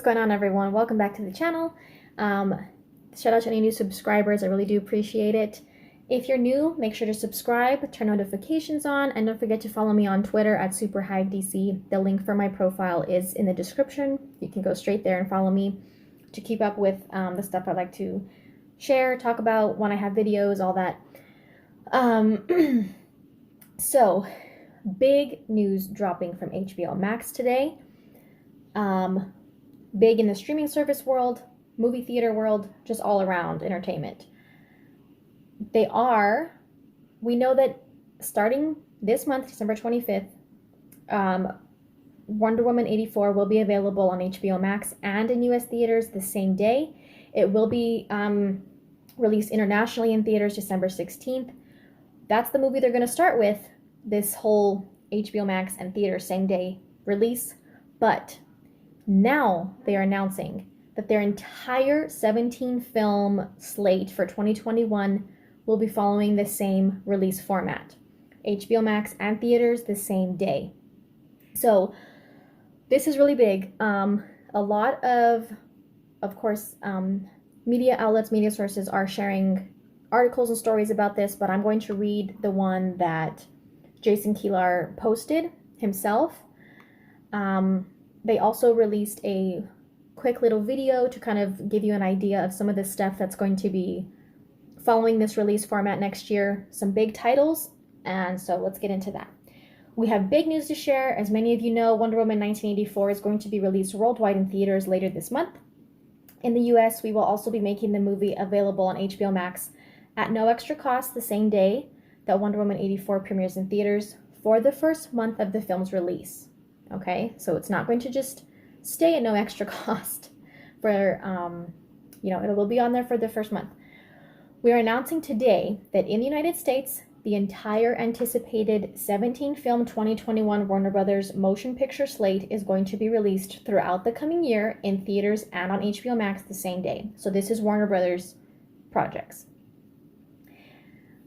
going on, everyone? Welcome back to the channel. Shout out to any new subscribers. I really do appreciate it. If you're new, make sure to subscribe, turn notifications on, and don't forget to follow me on Twitter at SuperHiveDC. The link for my profile is in the description. You can go straight there and follow me to keep up with the stuff I like to share, talk about when I have videos, all that. So, big news dropping from HBO Max today. Big in the streaming service world, movie theater world, just all around entertainment. We know that starting this month, December 25th, Wonder Woman 84 will be available on HBO Max and in US theaters the same day. It will be released internationally in theaters December 16th. That's the movie they're going to start with, this whole HBO Max and theater same day release. But now they are announcing that their entire 17-film slate for 2021 will be following the same release format. HBO Max and theaters the same day. So this is really big. A lot of course, media outlets, media sources are sharing articles and stories about this, but I'm going to read the one that Jason Kilar posted himself. They also released a quick little video to kind of give you an idea of some of the stuff that's going to be following this release format next year. Some big titles, and so let's get into that. We have big news to share. As many of you know, Wonder Woman 1984 is going to be released worldwide in theaters later this month. In the US, we will also be making the movie available on HBO Max at no extra cost the same day that Wonder Woman 84 premieres in theaters for the first month of the film's release. Okay, so it's not going to just stay at no extra cost for, it will be on there for the first month. We are announcing today that in the United States, the entire anticipated 17-film 2021 Warner Brothers motion picture slate is going to be released throughout the coming year in theaters and on HBO Max the same day. So this is Warner Brothers projects.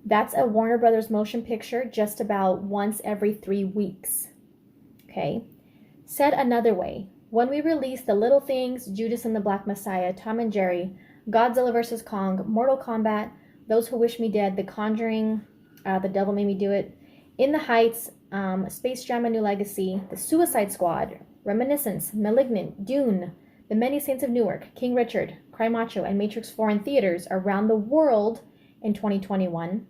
That's a Warner Brothers motion picture just about once every 3 weeks. Okay? Said another way, when we release The Little Things, Judas and the Black Messiah, Tom and Jerry, Godzilla vs. Kong, Mortal Kombat, Those Who Wish Me Dead, The Conjuring, The Devil Made Me Do It, In the Heights, Space Jam: A New Legacy, The Suicide Squad, Reminiscence, Malignant, Dune, The Many Saints of Newark, King Richard, Cry Macho, and Matrix 4 in theaters around the world in 2021.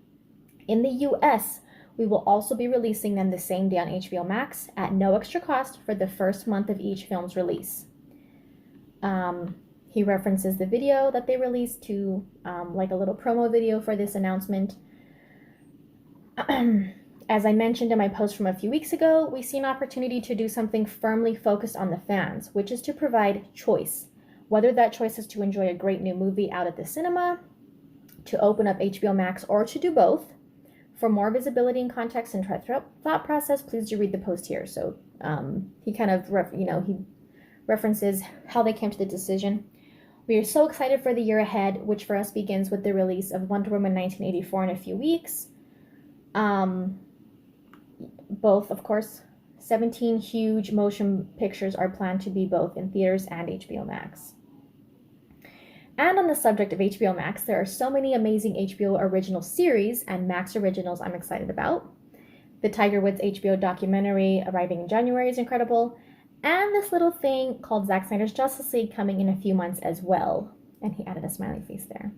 In the US, we will also be releasing them the same day on HBO Max at no extra cost for the first month of each film's release. He references the video that they released to like a little promo video for this announcement. As I mentioned in my post from a few weeks ago, we see an opportunity to do something firmly focused on the fans, which is to provide choice. Whether that choice is to enjoy a great new movie out at the cinema, to open up HBO Max, or to do both. For more visibility and context and thought process, please do read the post here. So he kind of, he references how they came to the decision. We are so excited for the year ahead, which for us begins with the release of Wonder Woman 1984 in a few weeks. Both, of course, 17 huge motion pictures are planned to be both in theaters and HBO Max. And on the subject of HBO Max, there are so many amazing HBO original series and Max originals I'm excited about. The Tiger Woods HBO documentary arriving in January is incredible. And this little thing called Zack Snyder's Justice League coming in a few months as well. And he added a smiley face there.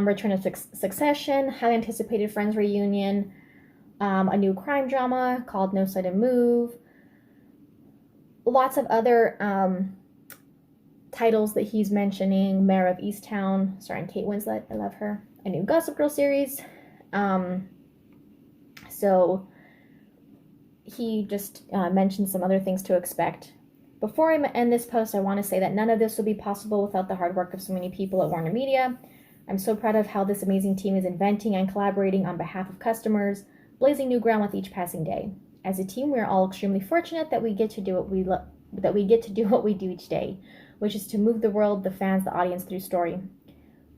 Return of Succession, highly anticipated Friends reunion, a new crime drama called No Sudden Move. Lots of other titles that he's mentioning: Mayor of Easttown, starring Kate Winslet, I love her. A new Gossip Girl series. So he just mentioned some other things to expect. Before I end this post, I want to say that none of this would be possible without the hard work of so many people at Warner Media. I'm so proud of how this amazing team is inventing and collaborating on behalf of customers, blazing new ground with each passing day. As a team, we are all extremely fortunate that we get to do what we do each day, which is to move the world, the fans, the audience through story.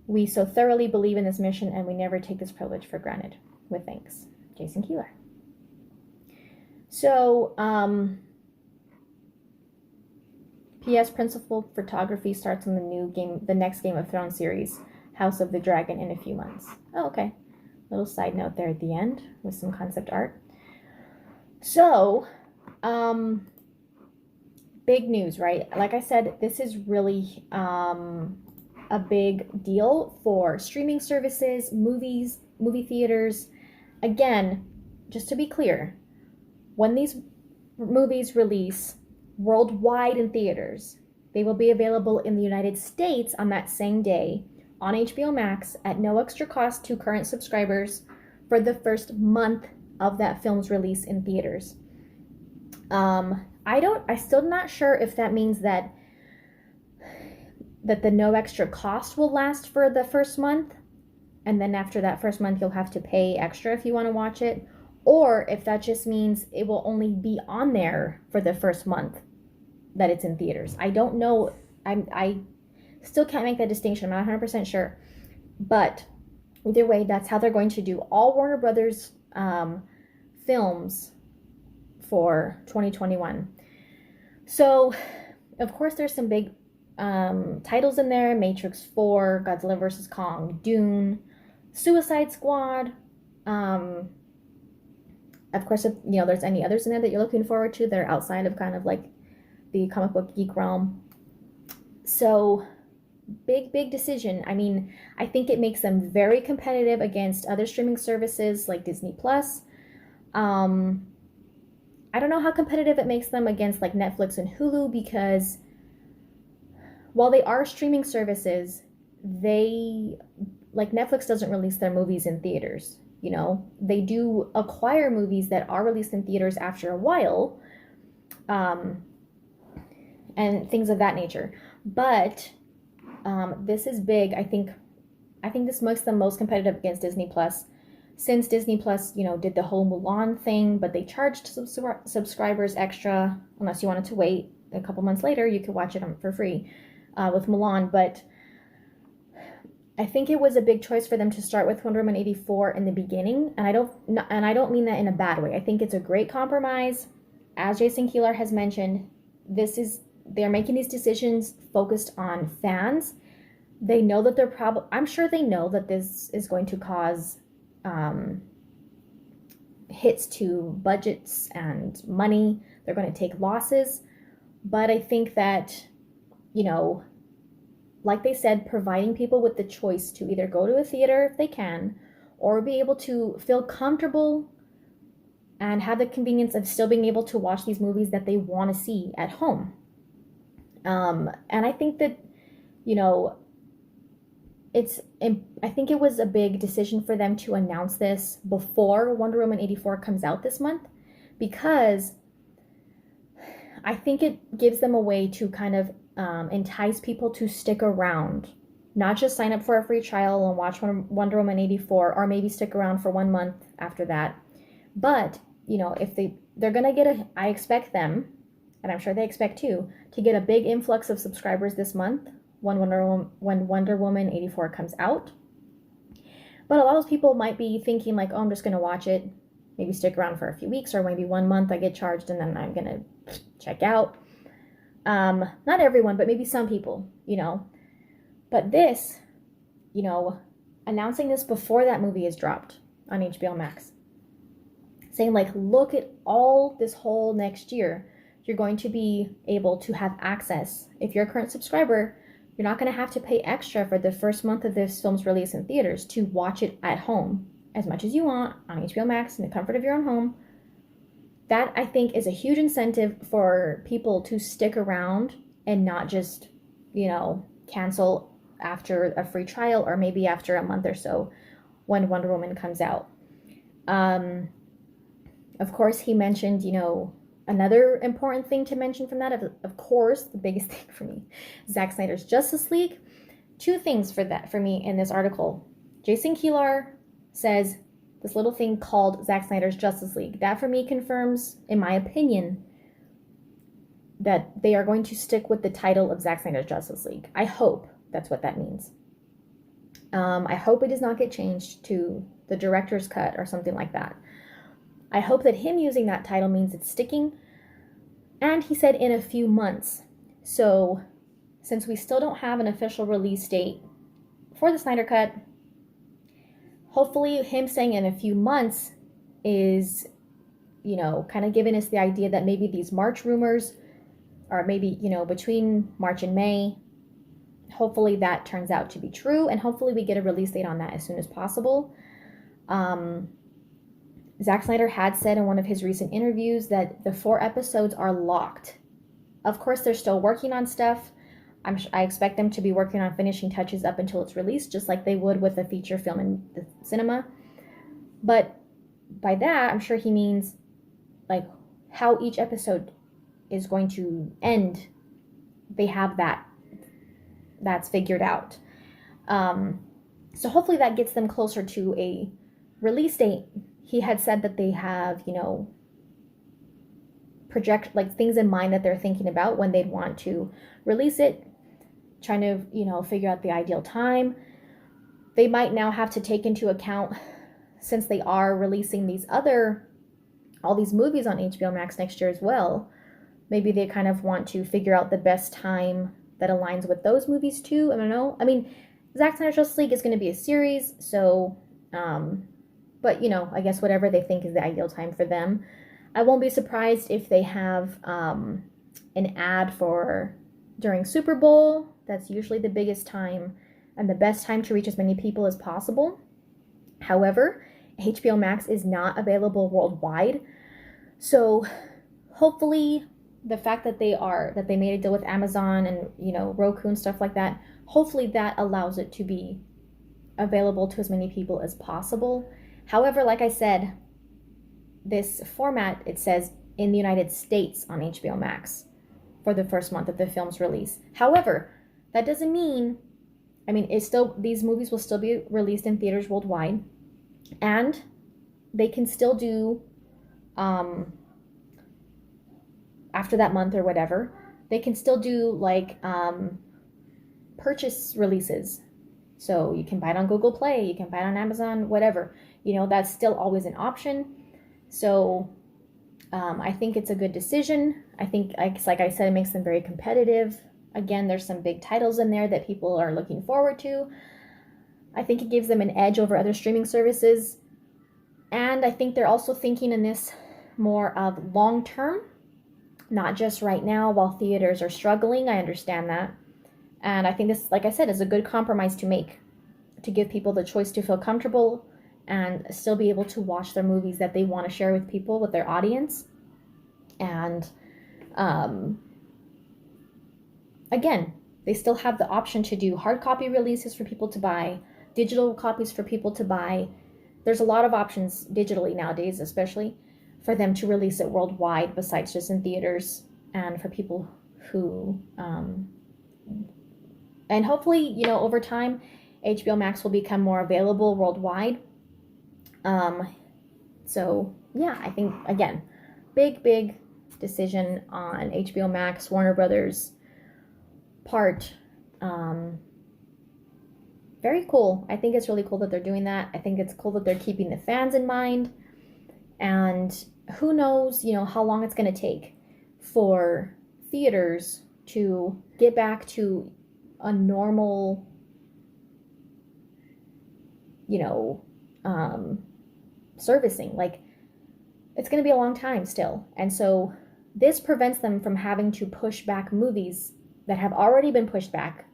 We so thoroughly believe in this mission, and we never take this privilege for granted. With thanks, Jason Keeler. So, P.S. Principal photography starts on the next Game of Thrones series, House of the Dragon, in a few months. Oh, okay. Little side note there at the end with some concept art. So, big news, right? Like I said, this is really a big deal for streaming services, movies, movie theaters. Again, just to be clear, when these movies release worldwide in theaters, they will be available in the United States on that same day on HBO Max at no extra cost to current subscribers for the first month of that film's release in theaters. I still not sure if that means that the no extra cost will last for the first month, and then after that first month you'll have to pay extra if you want to watch it, or if that just means it will only be on there for the first month that it's in theaters. I don't know. I still can't make that distinction. I'm not 100% sure. But either way, that's how they're going to do all Warner Brothers films for 2021. So, of course, there's some big titles in there: Matrix 4, Godzilla vs. Kong, Dune, Suicide Squad. Of course, if there's any others in there that you're looking forward to that are outside of kind of like the comic book geek realm. So, big decision. I mean, I think it makes them very competitive against other streaming services like Disney Plus. I don't know how competitive it makes them against like Netflix and Hulu, because while they are streaming services, Netflix doesn't release their movies in theaters. They do acquire movies that are released in theaters after a while, and things of that nature. But this is big. I think this makes them most competitive against Disney Plus, since Disney Plus, did the whole Mulan thing, but they charged subscribers extra. Unless you wanted to wait a couple months later, you could watch it for free with Mulan. But I think it was a big choice for them to start with Wonder Woman 84 in the beginning, and I don't mean that in a bad way. I think it's a great compromise. As Jason Keeler has mentioned, they're making these decisions focused on fans. They know that I'm sure they know that this is going to cause hits to budgets and money. They're going to take losses. But I think that, like they said, providing people with the choice to either go to a theater if they can, or be able to feel comfortable and have the convenience of still being able to watch these movies that they want to see at home. And I think that, I think it was a big decision for them to announce this before Wonder Woman 84 comes out this month, because I think it gives them a way to kind of entice people to stick around, not just sign up for a free trial and watch Wonder Woman 84, or maybe stick around for 1 month after that. But, if they're going to get I expect them, and I'm sure they expect too, to get a big influx of subscribers this month when Wonder Woman 84 comes out. But a lot of people might be thinking like, oh, I'm just going to watch it, maybe stick around for a few weeks, or maybe 1 month I get charged and then I'm going to check out. Not everyone, but maybe some people, But this, announcing this before that movie is dropped on HBO Max, saying like, look at all this whole next year, you're going to be able to have access. If you're a current subscriber, you're not going to have to pay extra for the first month of this film's release in theaters to watch it at home as much as you want on HBO Max in the comfort of your own home. That, I think, is a huge incentive for people to stick around and not just, cancel after a free trial, or maybe after a month or so when Wonder Woman comes out. Of course, he mentioned, another important thing to mention from that, of course, the biggest thing for me, Zack Snyder's Justice League. 2 things for me in this article. Jason Keeler says this little thing called Zack Snyder's Justice League. That for me confirms, in my opinion, that they are going to stick with the title of Zack Snyder's Justice League. I hope that's what that means. I hope it does not get changed to the director's cut or something like that. I hope that him using that title means it's sticking. And he said in a few months. So since we still don't have an official release date for the Snyder Cut, hopefully him saying in a few months is, kind of giving us the idea that maybe these March rumors, or maybe, between March and May, hopefully that turns out to be true, and hopefully we get a release date on that as soon as possible. Zack Snyder had said in one of his recent interviews that the 4 episodes are locked. Of course, they're still working on stuff. I expect them to be working on finishing touches up until it's released, just like they would with a feature film in the cinema. But by that, I'm sure he means like how each episode is going to end. They have that's figured out. So hopefully that gets them closer to a release date. He had said that they have, project like things in mind that they're thinking about when they'd want to release it, trying to, figure out the ideal time. They might now have to take into account, since they are releasing all these movies on HBO Max next year as well, maybe they kind of want to figure out the best time that aligns with those movies too. I don't know. I mean, Zack Snyder's Justice League is going to be a series, so, but, I guess whatever they think is the ideal time for them. I won't be surprised if they have an ad during Super Bowl. That's usually the biggest time and the best time to reach as many people as possible. However, HBO Max is not available worldwide. So hopefully the fact that they made a deal with Amazon and, Roku and stuff like that, hopefully that allows it to be available to as many people as possible. However, like I said, this format, it says in the United States on HBO Max for the first month of the film's release. However, that doesn't mean, these movies will still be released in theaters worldwide, and they can still do, after that month or whatever, they can still do like purchase releases. So you can buy it on Google Play, you can buy it on Amazon, whatever. That's still always an option. So I think it's a good decision. I think, like I said, it makes them very competitive. Again, there's some big titles in there that people are looking forward to. I think it gives them an edge over other streaming services. And I think they're also thinking in this more of long term, not just right now while theaters are struggling. I understand that. And I think this, like I said, is a good compromise to make, to give people the choice to feel comfortable and still be able to watch their movies that they want to share with people, with their audience. And again, they still have the option to do hard copy releases for people to buy, digital copies for people to buy. There's a lot of options digitally nowadays, especially for them to release it worldwide besides just in theaters, and for people who, and hopefully, over time, HBO Max will become more available worldwide. So yeah, I think, again, big decision on HBO Max, Warner Brothers part. Very cool. I think it's really cool that they're doing that. I think it's cool that they're keeping the fans in mind. And who knows, how long it's going to take for theaters to get back to a normal, servicing. Like, it's going to be a long time still. And so this prevents them from having to push back movies that have already been pushed back.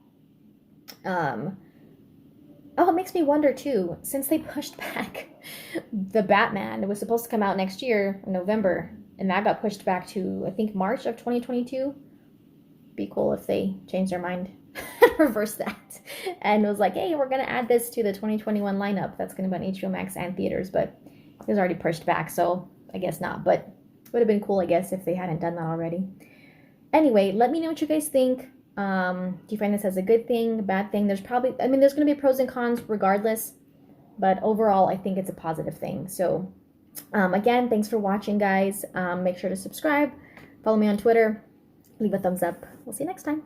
It makes me wonder too, since they pushed back the Batman, it was supposed to come out next year in November, and that got pushed back to, I think, March of 2022. Be cool if they changed their mind and reversed that. And it was like, hey, we're going to add this to the 2021 lineup. That's going to be on HBO Max and theaters, but it was already pushed back, so I guess not. But it would have been cool, I guess, if they hadn't done that already. Anyway, let me know what you guys think. Do you find this as a good thing, a bad thing? There's going to be pros and cons regardless, but overall, I think it's a positive thing. So, again, thanks for watching, guys. Make sure to subscribe, follow me on Twitter, leave a thumbs up. We'll see you next time.